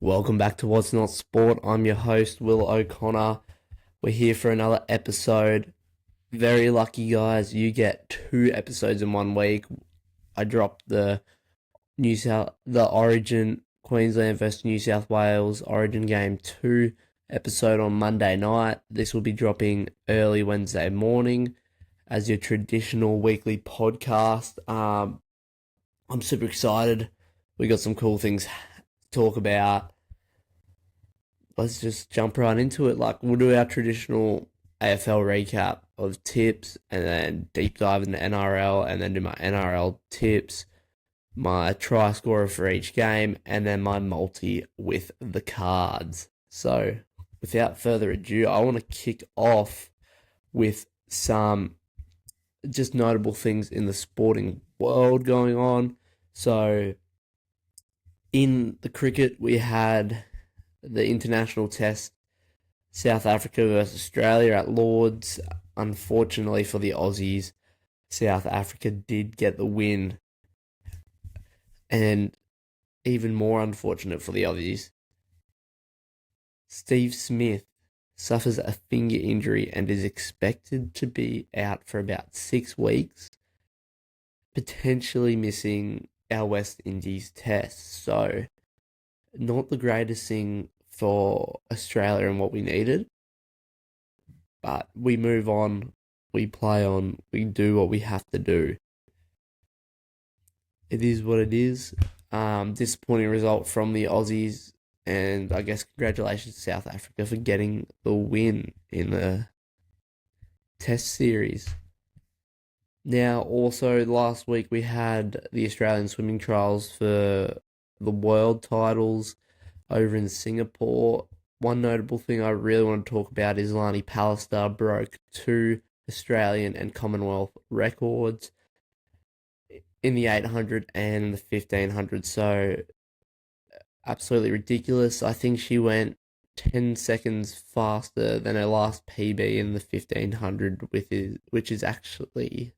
Welcome back to What's Not Sport. I'm your host, Will O'Connor. We're here for another episode. Very lucky, guys. You get 2 episodes in 1 week. I dropped the Origin Queensland versus New South Wales Origin Game 2 episode on Monday night. This will be dropping early Wednesday morning as your traditional weekly podcast. I'm super excited. We got some cool things to talk about. Let's just jump right into it. We'll do our traditional AFL recap of tips and then deep dive into NRL and then do my NRL tips, my try scorer for each game, and then my multi with the cards. So without further ado, I want to kick off with some just notable things in the sporting world going on. So in the cricket, we had the international test, South Africa versus Australia at Lords. Unfortunately for the Aussies, South Africa did get the win. And even more unfortunate for the Aussies, Steve Smith suffers a finger injury and is expected to be out for about 6 weeks, potentially missing our West Indies test. So not the greatest thing for Australia and what we needed. But we move on, we play on, we do what we have to do. It is what it is. Disappointing result from the Aussies, and I guess congratulations to South Africa for getting the win in the Test series. Now, also last week we had the Australian swimming trials for the world titles over in Singapore. One notable thing I really want to talk about is Lani Palister broke 2 Australian and Commonwealth records in the 800 and the 1500. So absolutely ridiculous. I think she went 10 seconds faster than her last PB in the 1500, which is actually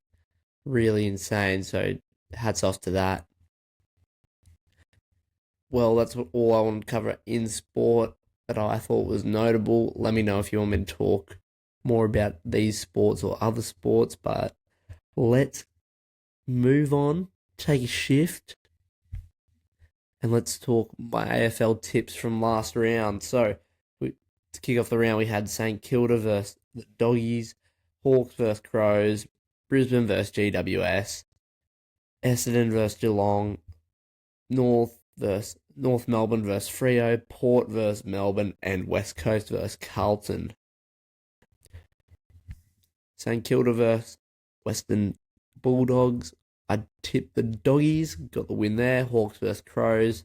really insane. So hats off to that. Well, that's all I want to cover in sport that I thought was notable. Let me know if you want me to talk more about these sports or other sports, but let's move on, take a shift, and let's talk my AFL tips from last round. So, to kick off the round, we had St Kilda versus the Doggies, Hawks versus Crows, Brisbane versus GWS, Essendon versus Geelong, North Melbourne versus Freo, Port versus Melbourne, and West Coast versus Carlton. St Kilda versus Western Bulldogs. I tipped the Doggies, got the win there. Hawks versus Crows.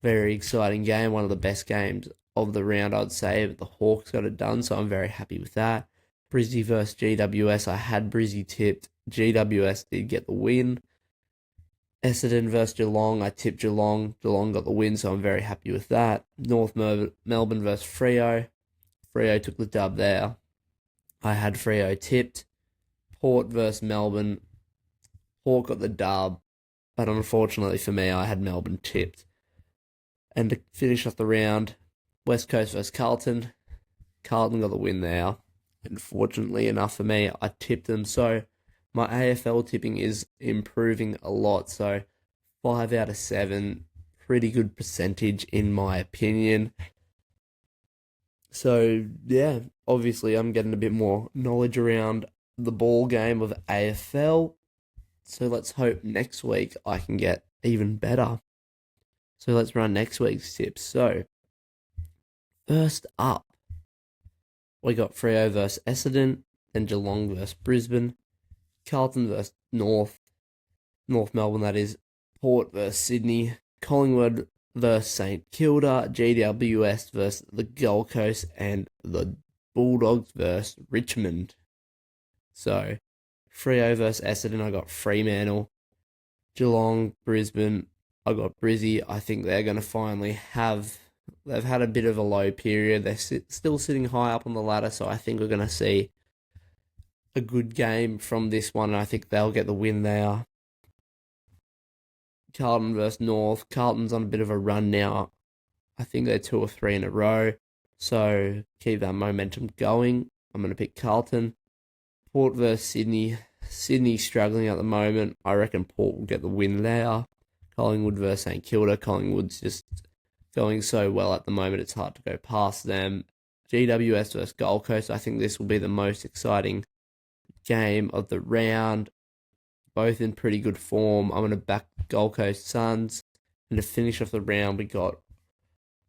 Very exciting game, one of the best games of the round, I'd say, but the Hawks got it done, so I'm very happy with that. Brizzy versus GWS. I had Brizzy tipped. GWS did get the win. Essendon versus Geelong. I tipped Geelong. Geelong got the win, so I'm very happy with that. North Melbourne versus Freo. Freo took the dub there. I had Freo tipped. Port versus Melbourne. Port got the dub, but unfortunately for me, I had Melbourne tipped. And to finish off the round, West Coast versus Carlton. Carlton got the win there. And fortunately enough for me, I tipped them, so my AFL tipping is improving a lot, so 5 out of 7, pretty good percentage in my opinion. So, yeah, obviously I'm getting a bit more knowledge around the ball game of AFL, so let's hope next week I can get even better. So let's run next week's tips. So, first up, we got Freo versus Essendon, then Geelong versus Brisbane, Carlton versus North Melbourne, that is, Port versus Sydney, Collingwood versus St Kilda, GWS versus the Gold Coast, and the Bulldogs versus Richmond. So, Freo versus Essendon, I got Fremantle. Geelong, Brisbane, I got Brizzy. I think they're going to finally they've had a bit of a low period. They're still sitting high up on the ladder, so I think we're going to see a good game from this one, and I think they'll get the win there. Carlton versus North. Carlton's on a bit of a run now. I think they're 2 or 3 in a row. So keep that momentum going. I'm going to pick Carlton. Port versus Sydney. Sydney struggling at the moment. I reckon Port will get the win there. Collingwood versus St Kilda. Collingwood's just going so well at the moment, it's hard to go past them. GWS versus Gold Coast. I think this will be the most exciting game of the round. Both in pretty good form. I'm going to back Gold Coast Suns. And to finish off the round, we got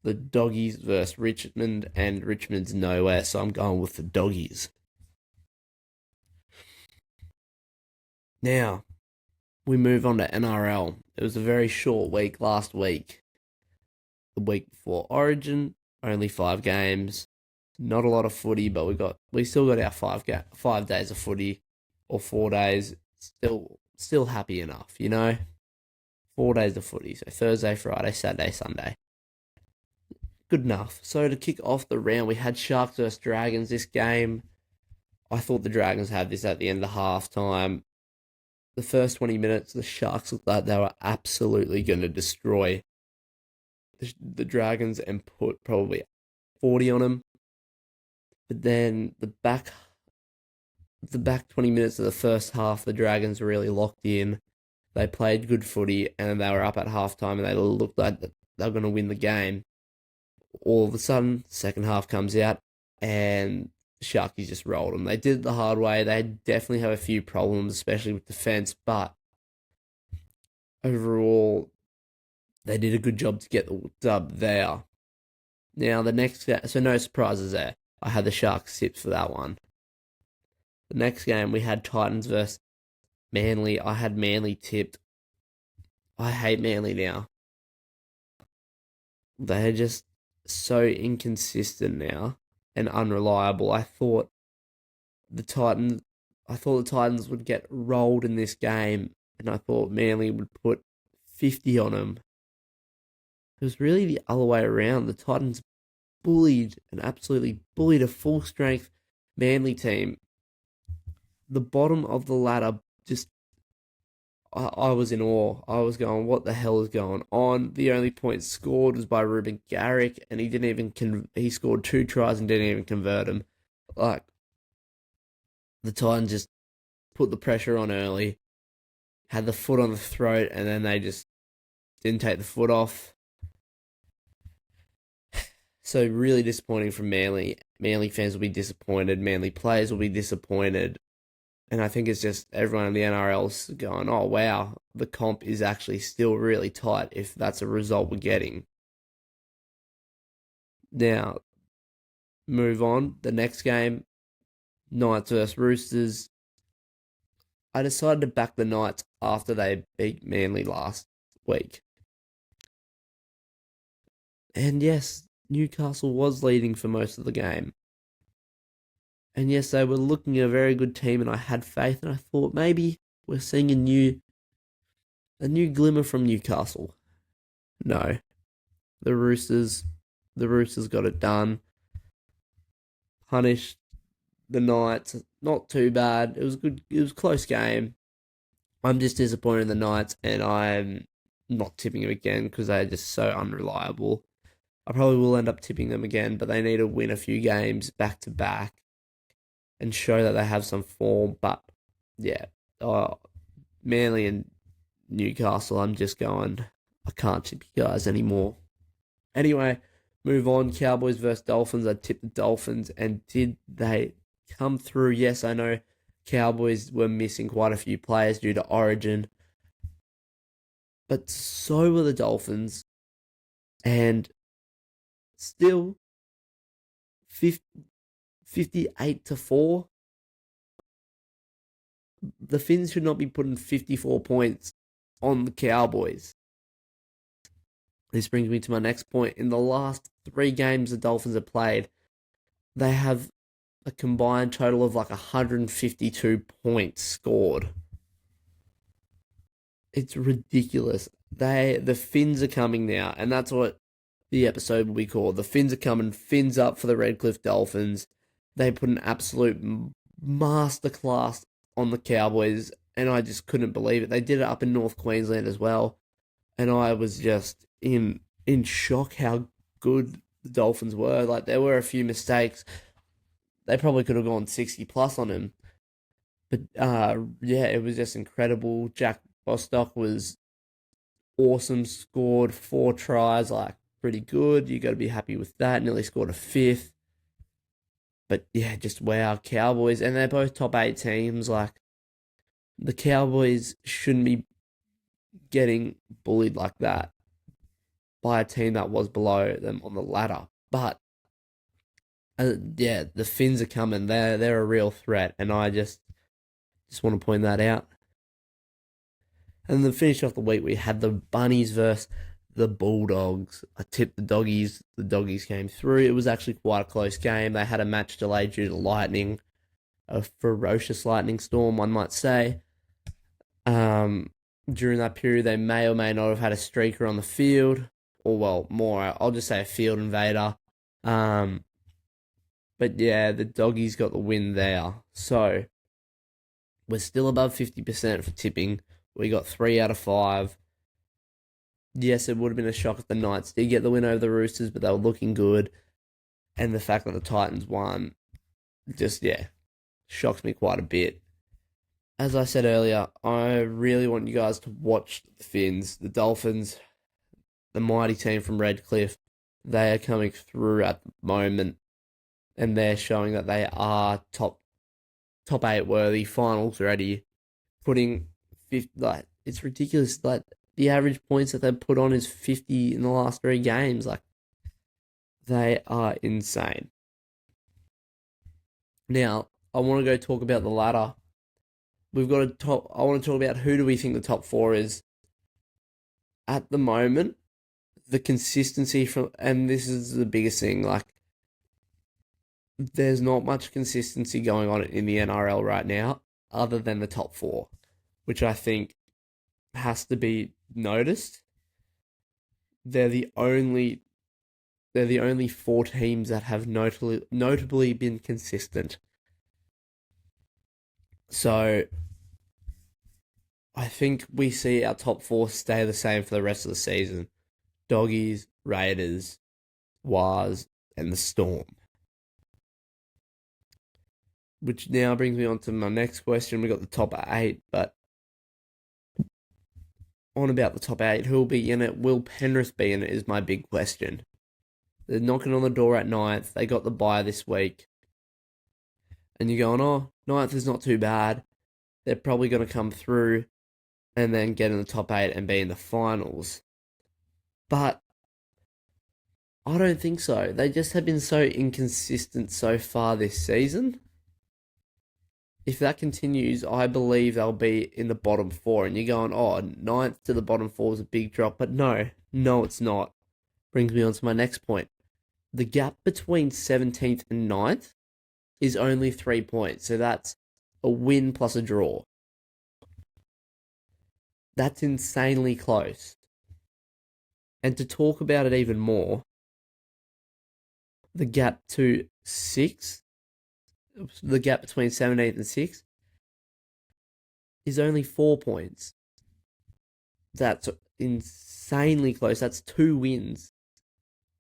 the Doggies versus Richmond, and Richmond's nowhere, so I'm going with the Doggies. Now, we move on to NRL. It was a very short week last week. The week before Origin, only 5 games. Not a lot of footy, but we still got our 5 days of footy, or 4 days. Still happy enough, 4 days of footy, so Thursday, Friday, Saturday, Sunday. Good enough. So to kick off the round, we had Sharks versus Dragons. This game, I thought the Dragons had this at the end of half time. The first 20 minutes, the Sharks looked like they were absolutely going to destroy the Dragons and put probably 40 on them. But then the back 20 minutes of the first half, the Dragons really locked in. They played good footy and they were up at halftime and they looked like they were going to win the game. All of a sudden, second half comes out and the Sharkies just rolled them. They did it the hard way. They definitely have a few problems, especially with defence, but overall, they did a good job to get the dub there. Now, the next, so no surprises there. I had the Sharks tips for that one. The next game, we had Titans versus Manly. I had Manly tipped. I hate Manly now. They're just so inconsistent now and unreliable. I thought the Titans would get rolled in this game, and I thought Manly would put 50 on them. It was really the other way around. The Titans absolutely bullied a full-strength Manly team. The bottom of the ladder, I was in awe. I was going, what the hell is going on? The only point scored was by Ruben Garrick, and he scored 2 tries and didn't even convert them. Like, the Titans just put the pressure on early, had the foot on the throat, and then they just didn't take the foot off. So really disappointing from Manly. Manly fans will be disappointed. Manly players will be disappointed. And I think it's just everyone in the NRL's going, oh, wow, the comp is actually still really tight if that's a result we're getting. Now, move on. The next game, Knights versus Roosters. I decided to back the Knights after they beat Manly last week. And yes, Newcastle was leading for most of the game. And yes, they were looking at a very good team, and I had faith, and I thought maybe we're seeing a new glimmer from Newcastle. No. The Roosters got it done. Punished the Knights. Not too bad. It was good. It was a close game. I'm just disappointed in the Knights, and I'm not tipping them again because they're just so unreliable. I probably will end up tipping them again, but they need to win a few games back to back and show that they have some form. But yeah, Manly and Newcastle, I'm just going, I can't tip you guys anymore. Anyway, move on. Cowboys versus Dolphins. I tipped the Dolphins, and did they come through? Yes, I know Cowboys were missing quite a few players due to Origin, but so were the Dolphins, and still 58-4. The Phins should not be putting 54 points on the Cowboys. This brings me to my next point. In the last 3 games the Dolphins have played, they have a combined total of like 152 points scored. It's ridiculous. The Phins are coming now, and that's what the episode will be called. The Phins are coming. Phins up for the Redcliffe Dolphins. They put an absolute masterclass on the Cowboys, and I just couldn't believe it. They did it up in North Queensland as well, and I was just in shock how good the Dolphins were. Like, there were a few mistakes. They probably could have gone 60 plus on him. But yeah, it was just incredible. Jack Bostock was awesome, scored 4 tries, like pretty good. You got to be happy with that. Nearly scored a fifth. But yeah, just wow, Cowboys. And they're both top 8 teams. Like, the Cowboys shouldn't be getting bullied like that by a team that was below them on the ladder. But yeah, the Phins are coming. They're a real threat, and I just want to point that out. And then finish off the week, we had the Bunnies versus the Bulldogs. I tipped the Doggies. The Doggies came through. It was actually quite a close game. They had a match delayed due to lightning, a ferocious lightning storm, one might say. During that period, they may or may not have had a streaker on the field, or well, more. I'll just say a field invader. But yeah, the Doggies got the win there. So we're still above 50% for tipping. We got 3 out of 5. Yes, it would have been a shock if the Knights did get the win over the Roosters, but they were looking good. And the fact that the Titans won just, yeah, shocks me quite a bit. As I said earlier, I really want you guys to watch the Phins, the Dolphins, the mighty team from Redcliffe. They are coming through at the moment, and they're showing that they are top 8 worthy, finals ready, putting 50, like, it's ridiculous. Like, the average points that they've put on is 50 in the last 3 games. Like, they are insane. Now, I want to go talk about the ladder. We've got a top. I want to talk about who do we think the top 4 is. At the moment, the consistency from, and this is the biggest thing, like, there's not much consistency going on in the NRL right now, other than the top 4, which I think has to be noticed. They're the only 4 teams that have notably been consistent. So I think we see our top 4 stay the same for the rest of the season. Doggies, Raiders, Wars, and the Storm. Which now brings me on to my next question. We got the top 8, but on about the top 8, who'll be in it? Will Penrith be in it is my big question. They're knocking on the door at 9th. They got the bye this week. And you're going, oh, 9th is not too bad. They're probably going to come through and then get in the top 8 and be in the finals. But I don't think so. They just have been so inconsistent so far this season. If that continues, I believe they'll be in the bottom 4. And you're going, oh, 9th to the bottom 4 is a big drop. But no, it's not. Brings me on to my next point. The gap between 17th and 9th is only 3 points. So that's a win plus a draw. That's insanely close. And to talk about it even more, the gap to 6th, the gap between 17th and 6th is only 4 points. That's insanely close. That's 2 wins.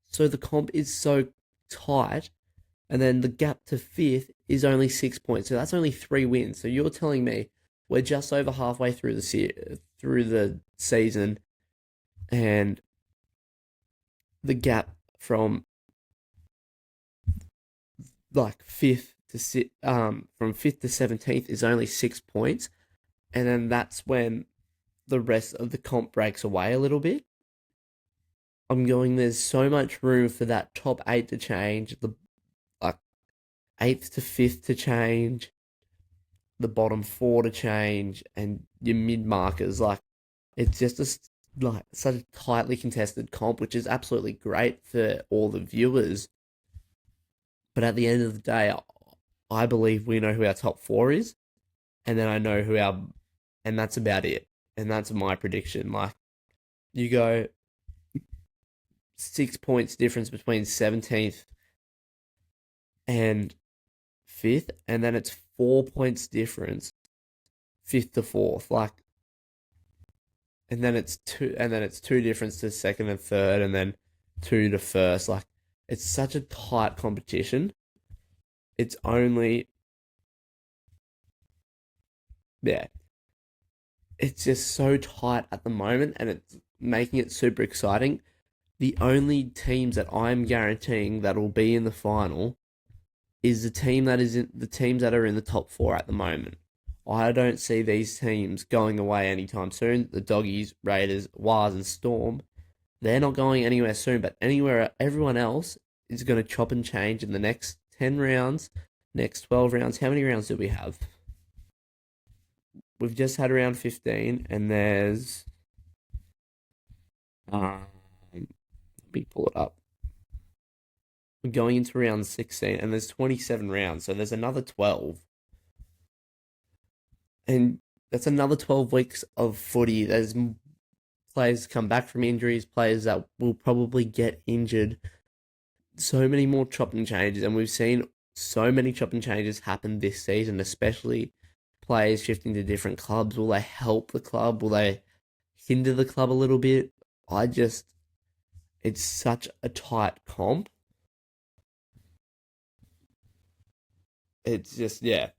So the comp is so tight. And then the gap to 5th is only 6 points. So that's only 3 wins. So you're telling me we're just over halfway through the season, and the gap from like 5th to 17th is only 6 points, and then that's when the rest of the comp breaks away a little bit. I'm going, there's so much room for that top 8 to change, the 8th to 5th to change, the bottom 4 to change, and your mid markers. Like, it's just such a tightly contested comp, which is absolutely great for all the viewers. But at the end of the day, I believe we know who our top 4 is, and then I know and that's about it. And that's my prediction. Like, you go 6 points difference between 17th and 5th, and then it's 4 points difference 5th to 4th. Like, and then it's 2 difference to 2nd and 3rd, and then to the first. Like, it's such a tight competition. It's only, yeah, it's just so tight at the moment, and it's making it super exciting. The only teams that I'm guaranteeing that will be in the final is the teams that are in the top four at the moment. I don't see these teams going away anytime soon. The Doggies, Raiders, Wars, and Storm, they're not going anywhere soon. But everyone else is going to chop and change in the next 10 rounds, next 12 rounds. How many rounds do we have? We've just had round 15, and there's let me pull it up. We're going into round 16, and there's 27 rounds, so there's another 12. And that's another 12 weeks of footy. There's players come back from injuries, players that will probably get injured. So many more chop and changes, and we've seen so many chop and changes happen this season, especially players shifting to different clubs. Will they help the club? Will they hinder the club a little bit? It's such a tight comp. It's just, yeah.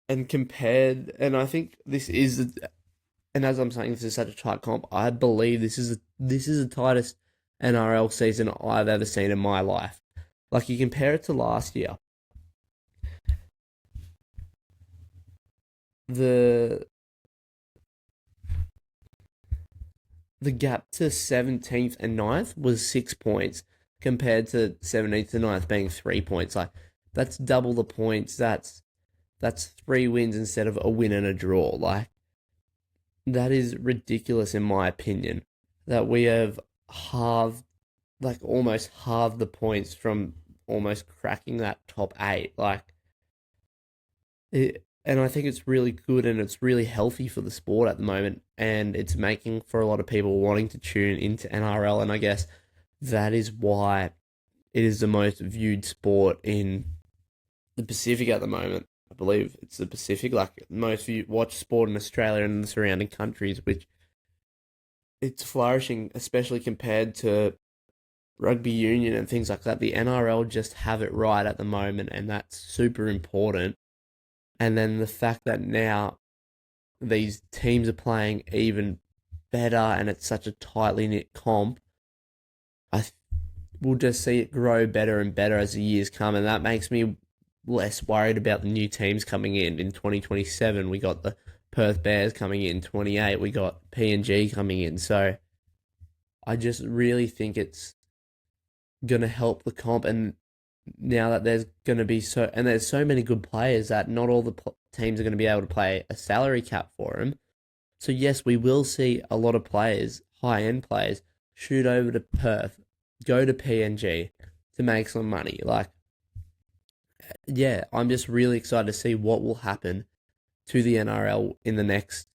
And I think and as I'm saying, this is such a tight comp. I believe this is the tightest NRL season I've ever seen in my life. Like, you compare it to last year, the the gap to 17th and ninth was 6 points compared to 17th and ninth being 3 points. Like, that's double the points. That's three wins instead of a win and a draw. Like, that is ridiculous in my opinion. That we have halved, like almost halved the points from almost cracking that top eight. And I think it's really good and it's really healthy for the sport at the moment, and it's making for a lot of people wanting to tune into NRL, and I guess that is why it is the most viewed sport in the Pacific at the moment. I believe it's the Pacific, like most viewed watch sport in Australia and the surrounding countries, which it's flourishing, especially compared to rugby union and things like that. The NRL just have it right at the moment, and that's super important. And then the fact that now these teams are playing even better and it's such a tightly knit comp, I we'll just see it grow better and better as the years come. And that makes me less worried about the new teams coming in 2027. We got the Perth Bears coming in 28. We got PNG coming in. So I just really think it's going to help the comp. And now that there's so many good players that not all the teams are going to be able to play a salary cap for them. So yes, we will see a lot of players, high end players, shoot over to Perth, go to PNG to make some money. Like, yeah, I'm just really excited to see what will happen to the NRL in the next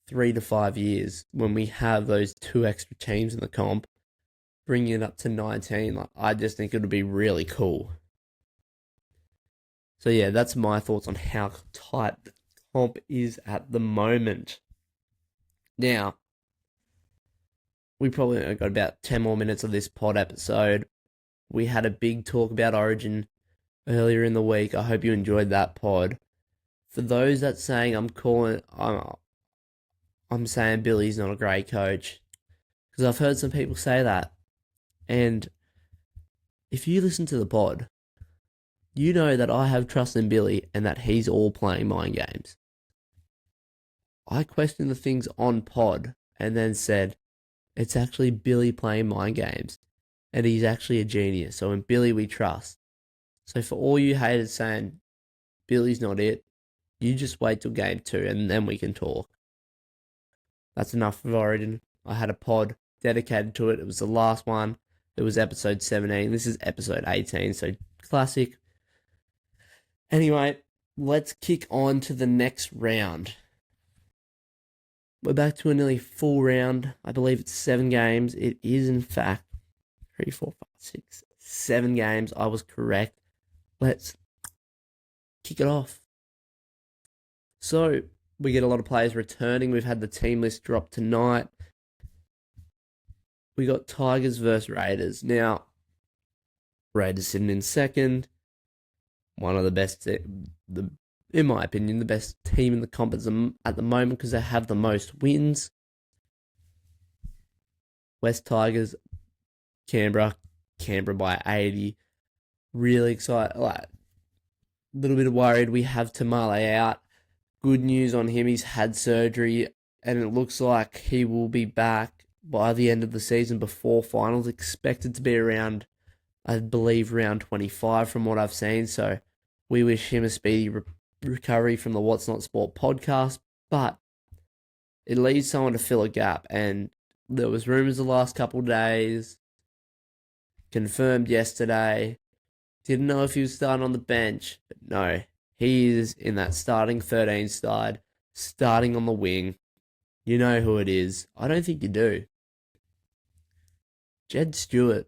3 to 5 years when we have those two extra teams in the comp, bringing it up to 19. Like, I just think it'll be really cool. So yeah, that's my thoughts on how tight the comp is at the moment. Now, we probably only got about 10 more minutes of this pod episode. We had a big talk about Origin earlier in the week. I hope you enjoyed that pod. For those that saying I'm saying Billy's not a great coach, because I've heard some people say that. And if you listen to the pod, you know that I have trust in Billy and that he's all playing mind games. I questioned the things on pod and then said, it's actually Billy playing mind games. And he's actually a genius. So in Billy we trust. So for all you haters saying Billy's not it, you just wait till game 2 and then we can talk. That's enough of Origin. I had a pod dedicated to it. It was the last one. It was episode 17. This is episode 18, so classic. Anyway, let's kick on to the next round. We're back to a nearly full round. I believe it's 7 games. It is, in fact, 3, 4, 5, 6, 7 games. I was correct. Let's kick it off. So, we get a lot of players returning. We've had the team list drop tonight. we got Tigers versus Raiders. Now, Raiders sitting in second, one of the best, in my opinion, the best team in the comp at the moment because they have the most wins. West Tigers, Canberra by 80. Really excited, like a little bit worried. We have Tamale out. Good news on him, he's had surgery and it looks like he will be back by the end of the season before finals, expected to be around, I believe, round 25 from what I've seen. So we wish him a speedy recovery from the What's Not Sport podcast, but it leaves someone to fill a gap. And there was rumours the last couple of days, confirmed yesterday. Didn't know if he was starting on the bench, but no, he is in that starting 13 side, starting on the wing. You know who it is. I don't think you do. Jed Stewart,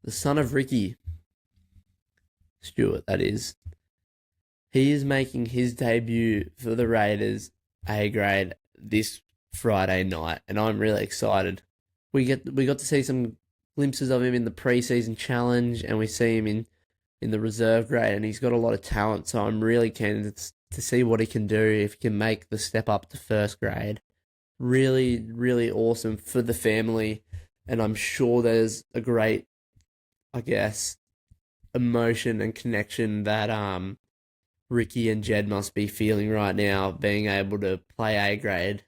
the son of Ricky Stewart, that is. He is making his debut for the Raiders A grade this Friday night, and I'm really excited. We got to see some glimpses of him in the preseason challenge, and we see him in the reserve grade, and he's got a lot of talent, so I'm really keen to see what he can do if he can make the step up to first grade. Really, really awesome for the family, and I'm sure there's a great, I guess, emotion and connection that Ricky and Jed must be feeling right now, being able to play A grade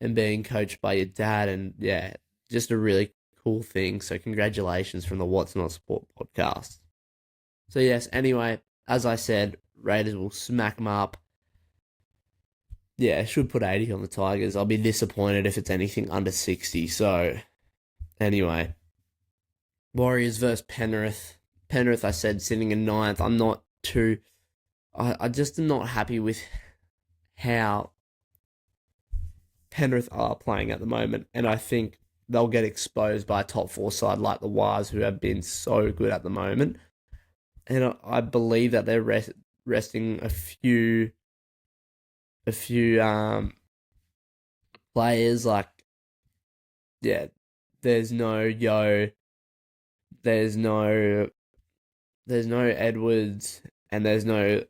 and being coached by your dad, and yeah, just a really cool thing. So congratulations from the What's Not Sport podcast. So yes, anyway, as I said, Raiders will smack them up. Yeah, should put 80 on the Tigers. I'll be disappointed if it's anything under 60. So anyway, Warriors versus Penrith. Penrith, I said, sitting in ninth. I'm not too... I just am not happy with how Penrith are playing at the moment, and I think they'll get exposed by a top four side like the Wars, who have been so good at the moment. And I believe that they're resting a few players, like, yeah, there's no Edwards, and there's no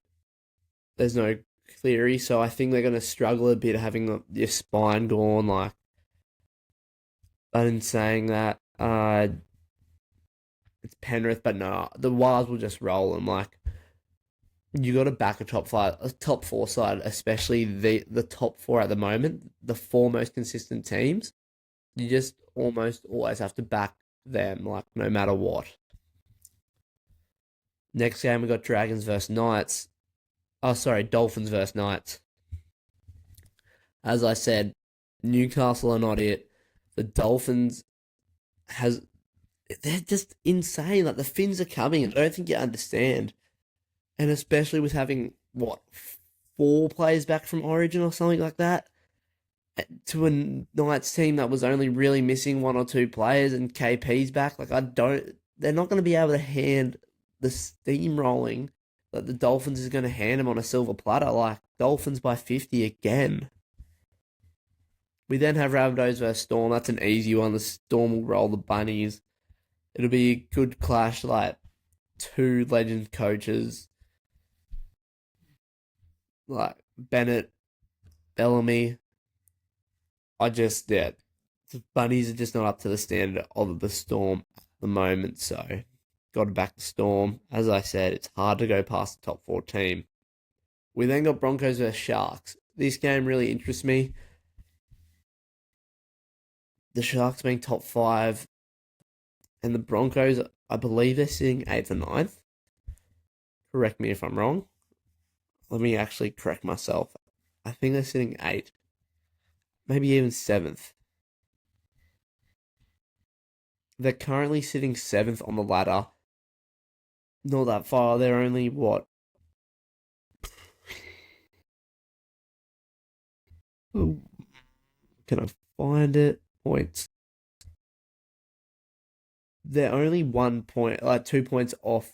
Cleary, so I think they're going to struggle a bit having your spine gone. Like, in saying that, it's Penrith, but no, the Wilds will just roll them. Like, you got to back a top four side, especially the top four at the moment, the four most consistent teams. You just almost always have to back them, like, no matter what. Next game, we got Dragons versus Knights. Oh, sorry, Dolphins versus Knights. As I said, Newcastle are not it. The Dolphins they're just insane. Like, the Phins are coming. I don't think you understand. And especially with having, 4 players back from Origin or something like that, to a Knights team that was only really missing 1 or 2 players, and KP's back. Like, they're not going to be able to hand the steamrolling that the Dolphins is going to hand them on a silver platter. Like, Dolphins by 50 again. We then have Rabbitohs versus Storm. That's an easy one. The Storm will roll the Bunnies. It'll be a good clash, like 2 legend coaches, like Bennett, Bellamy. The Bunnies are just not up to the standard of the Storm at the moment, so got to back the Storm. As I said, it's hard to go past the top 4 team. We then got Broncos versus Sharks. This game really interests me. The Sharks being top 5, and the Broncos, I believe they're sitting 8th or 9th. Correct me if I'm wrong. Let me actually correct myself. I think they're sitting 8th. Maybe even 7th. They're currently sitting 7th on the ladder. Not that far. They're only, can I find it? Points. They're only 1 point, 2 points off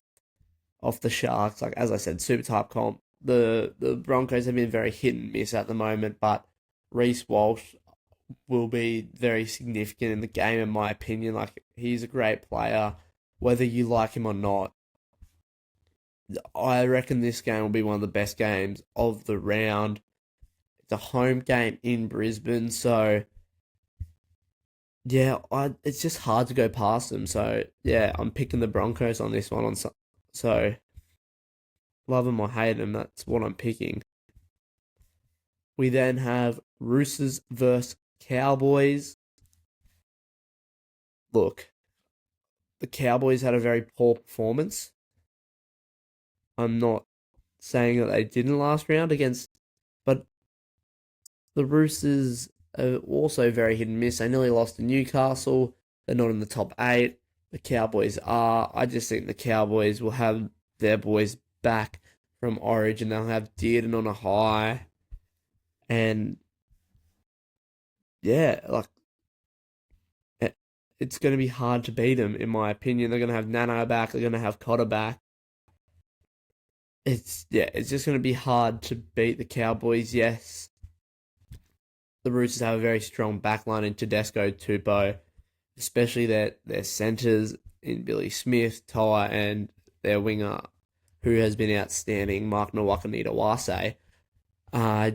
the Sharks. Like, as I said, super type comp. The Broncos have been very hit and miss at the moment, but Reece Walsh will be very significant in the game, in my opinion. Like, he's a great player, whether you like him or not. I reckon this game will be one of the best games of the round. It's a home game in Brisbane, so yeah, it's just hard to go past them. So yeah, I'm picking the Broncos on this one. So love them or hate them, that's what I'm picking. We then have Roosters versus Cowboys. Look, the Cowboys had a very poor performance. I'm not saying that they didn't last round against, but the Roosters are also very hit and miss. They nearly lost to Newcastle. They're not in the top 8. The Cowboys are. I just think the Cowboys will have their boys back from Origin. They'll have Dearden on a high. And yeah, like, it's going to be hard to beat them, in my opinion. They're going to have Nano back. They're going to have Cotter back. It's just going to be hard to beat the Cowboys. Yes, the Roosters have a very strong backline in Tedesco, Tupou, especially their centres in Billy Smith, Ty, and their winger, who has been outstanding, Mark Nawaqanita-Wase. I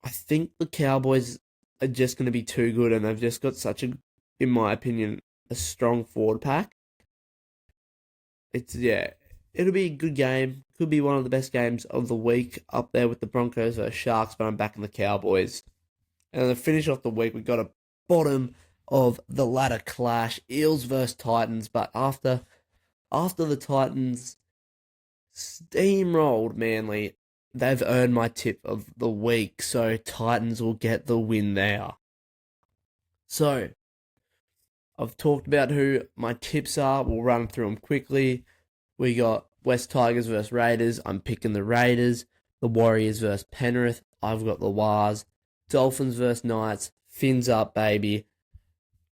think the Cowboys are just going to be too good, and they've just got such in my opinion, a strong forward pack. It'll be a good game. Could be one of the best games of the week, up there with the Broncos versus Sharks, but I'm backing the Cowboys. And to finish off the week, we've got a bottom of the ladder clash, Eels versus Titans. But after the Titans steamrolled Manly, they've earned my tip of the week, so Titans will get the win there. So, I've talked about who my tips are. We'll run through them quickly. We got West Tigers versus Raiders. I'm picking the Raiders. The Warriors versus Penrith. I've got the Wars. Dolphins versus Knights. Phins up, baby.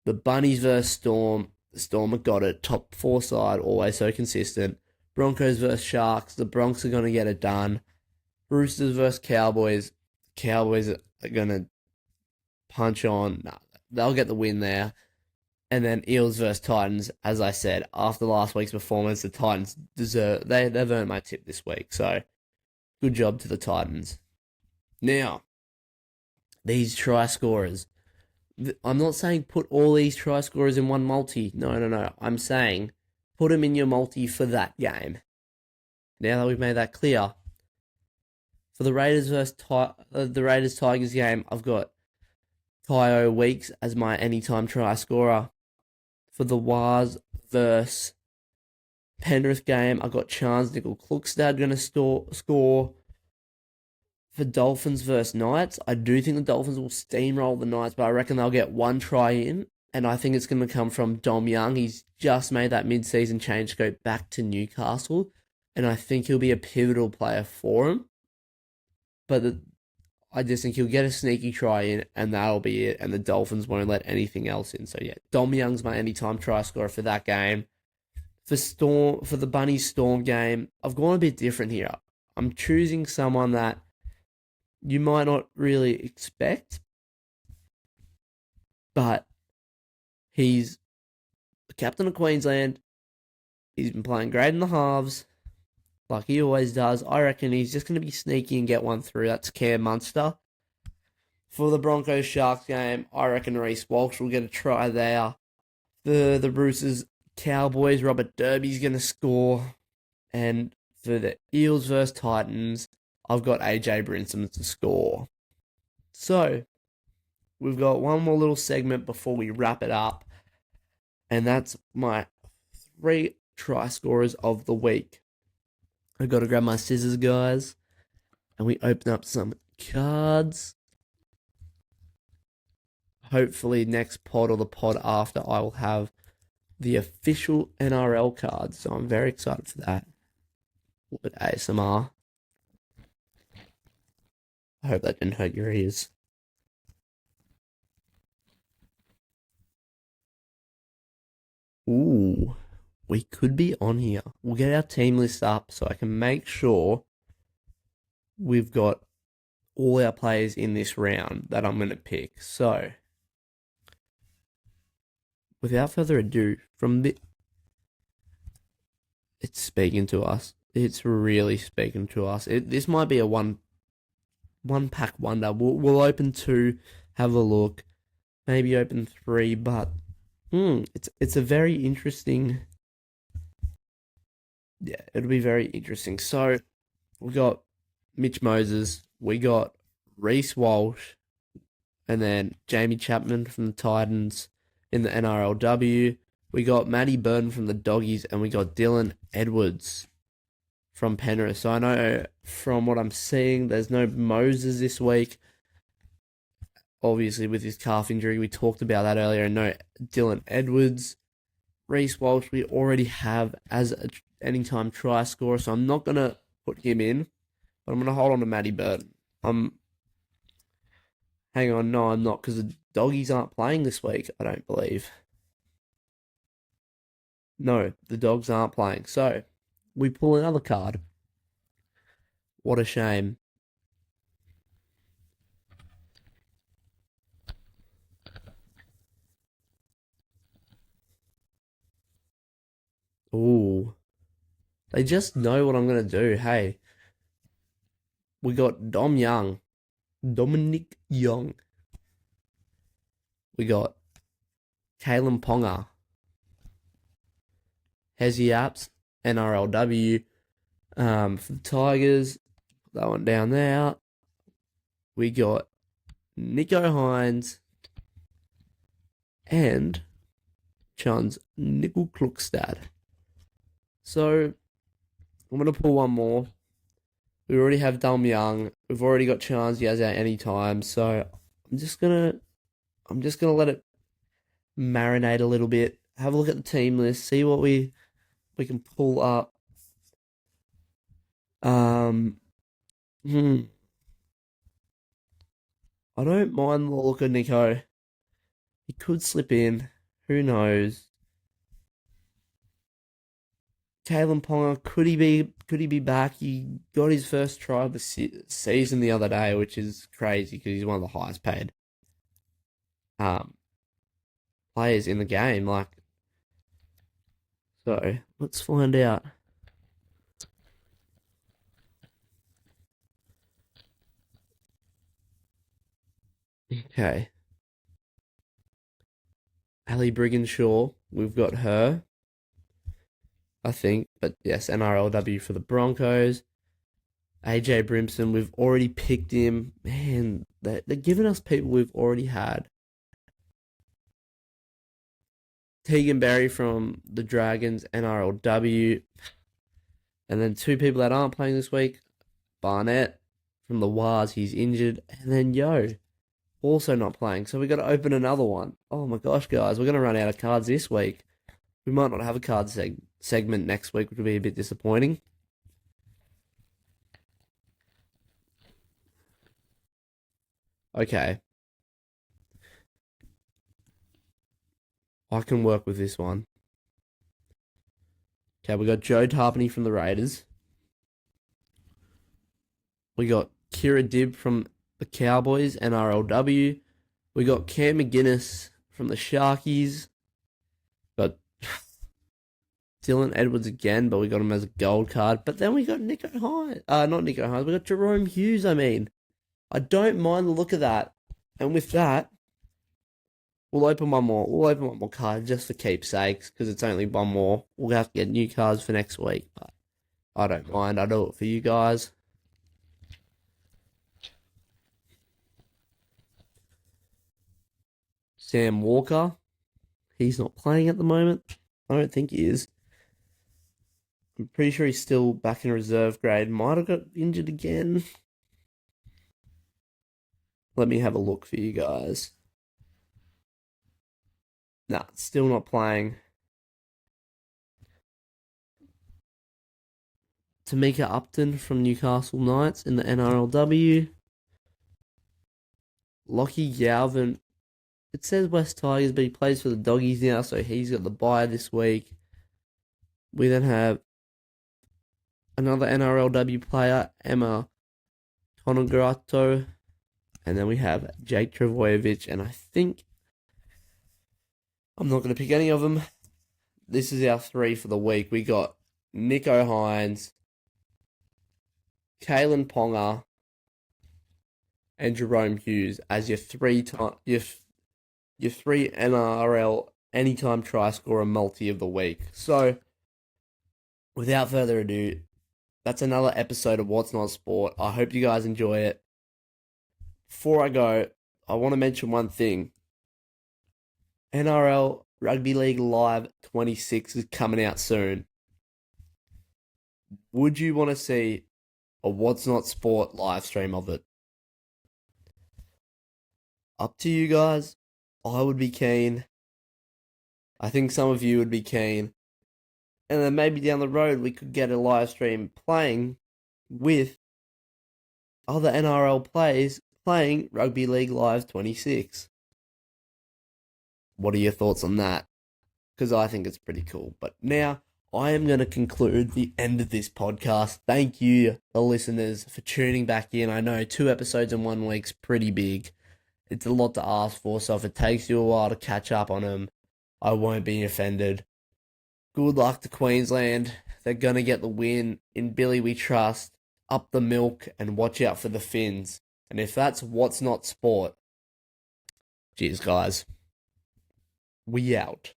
The Bunnies versus Storm. The Storm have got it. Top 4 side, always so consistent. Broncos versus Sharks. The Bronx are going to get it done. Roosters versus Cowboys. Cowboys are going to punch on. Nah, they'll get the win there. And then Eels versus Titans. As I said, after last week's performance, the Titans they've earned my tip this week. So, good job to the Titans. Now, these try scorers. I'm not saying put all these try scorers in one multi. No. I'm saying put them in your multi for that game. Now that we've made that clear. For the Raiders versus the Raiders Tigers game, I've got Kyo Weeks as my anytime try scorer. For the Wars versus Penrith game, I've got Chance Nickel Klukstad going to score. For Dolphins versus Knights, I do think the Dolphins will steamroll the Knights, but I reckon they'll get one try in, and I think it's going to come from Dom Young. He's just made that mid-season change to go back to Newcastle, and I think he'll be a pivotal player for him. But I just think he'll get a sneaky try in, and that'll be it, and the Dolphins won't let anything else in. So yeah, Dom Young's my anytime try scorer for that game. For the Bunnies Storm game, I've gone a bit different here. I'm choosing someone that you might not really expect, but he's the captain of Queensland. He's been playing great in the halves, like he always does. I reckon he's just going to be sneaky and get one through. That's Cam Munster. For the Broncos Sharks game, I reckon Reece Walsh will get a try there. For the Roosters Cowboys, Robert Derby's going to score. And for the Eels versus Titans, I've got AJ Brinson to score. So, we've got one more little segment before we wrap it up. And that's my 3 try scorers of the week. I've got to grab my scissors, guys. And we open up some cards. Hopefully next pod or the pod after, I will have the official NRL cards. So I'm very excited for that. A little bit ASMR. I hope that didn't hurt your ears. Ooh, we could be on here. We'll get our team list up so I can make sure we've got all our players in this round that I'm going to pick. So, without further ado, it's speaking to us. It's really speaking to us. This might be a one pack wonder. We'll open 2, have a look, maybe open 3, but it's a very interesting. Yeah, it'll be very interesting. So we got Mitch Moses, we got Reece Walsh, and then Jamie Chapman from the Titans in the NRLW. We got Matty Burton from the Doggies, and we got Dylan Edwards from Penrith. So I know from what I'm seeing, there's no Moses this week. Obviously, with his calf injury, we talked about that earlier. And no Dylan Edwards. Reece Walsh, we already have as an anytime try scorer, so I'm not going to put him in, but I'm going to hold on to Matty Burton. Hang on, no, I'm not, because the Doggies aren't playing this week, I don't believe. No, the Dogs aren't playing. So, we pull another card. What a shame. Ooh. They just know what I'm going to do. Hey, we got Dominic Young. We got Kalen Ponga. Hezi Apps, NRLW. For the Tigers, that one down there. We got Nico Hines and Chun's Nickel Klukstad. So, I'm going to pull one more. We already have Dom Young. We've already got Chance Yaz out anytime. So, I'm just gonna let it marinate a little bit. Have a look at the team list. See what we can pull up. I don't mind the look of Nico. He could slip in. Who knows? Kalen Ponga, could he be back? He got his first try of the season the other day, which is crazy because he's one of the highest paid players in the game. So let's find out. Okay. Ali Brigginshaw, we've got her, I think, but yes, NRLW for the Broncos. AJ Brimson, we've already picked him. Man, they're giving us people we've already had. Tegan Berry from the Dragons, NRLW. And then 2 people that aren't playing this week. Barnett from the Wars, he's injured. And then Yo, also not playing. So we got to open another one. Oh my gosh, guys, we're going to run out of cards this week. We might not have a card segment next week, which will be a bit disappointing. Okay. I can work with this one. Okay, we got Joe Tarpany from the Raiders. We got Kira Dibb from the Cowboys, NRLW. We got Cam McGuinness from the Sharkies. Got Dylan Edwards again, but we got him as a gold card. But then we got Nico Hines. Not Nico Hines. We got Jerome Hughes, I don't mind the look of that. And with that, we'll open one more. We'll open one more card just for keepsakes, because it's only one more. We'll have to get new cards for next week, but I don't mind. I'll do it for you guys. Sam Walker. He's not playing at the moment. I don't think he is. I'm pretty sure he's still back in reserve grade. Might have got injured again. Let me have a look for you guys. Nah, still not playing. Tamika Upton from Newcastle Knights in the NRLW. Lockie Galvin. It says West Tigers, but he plays for the Doggies now, so he's got the bye this week. We then have another NRLW player, Emma Conor Gratto, and then we have Jake Trbojevic, and I think I'm not going to pick any of them. This is our 3 for the week. We got Nico Hines, Kalen Ponga, and Jerome Hughes as your 3 NRL anytime try scorer multi of the week. So, without further ado, that's another episode of What's Not Sport. I hope you guys enjoy it. Before I go, I want to mention one thing. NRL Rugby League Live 26 is coming out soon. Would you want to see a What's Not Sport live stream of it? Up to you guys. I would be keen. I think some of you would be keen. And then maybe down the road we could get a live stream playing with other NRL players playing Rugby League Live 26. What are your thoughts on that? Because I think it's pretty cool. But now I am going to conclude the end of this podcast. Thank you, the listeners, for tuning back in. I know 2 episodes in 1 week's pretty big. It's a lot to ask for, so if it takes you a while to catch up on them, I won't be offended. Good luck to Queensland. They're going to get the win. In Billy we trust. Up the milk and watch out for the Phins. And if that's What's Not Sport, cheers guys. We out.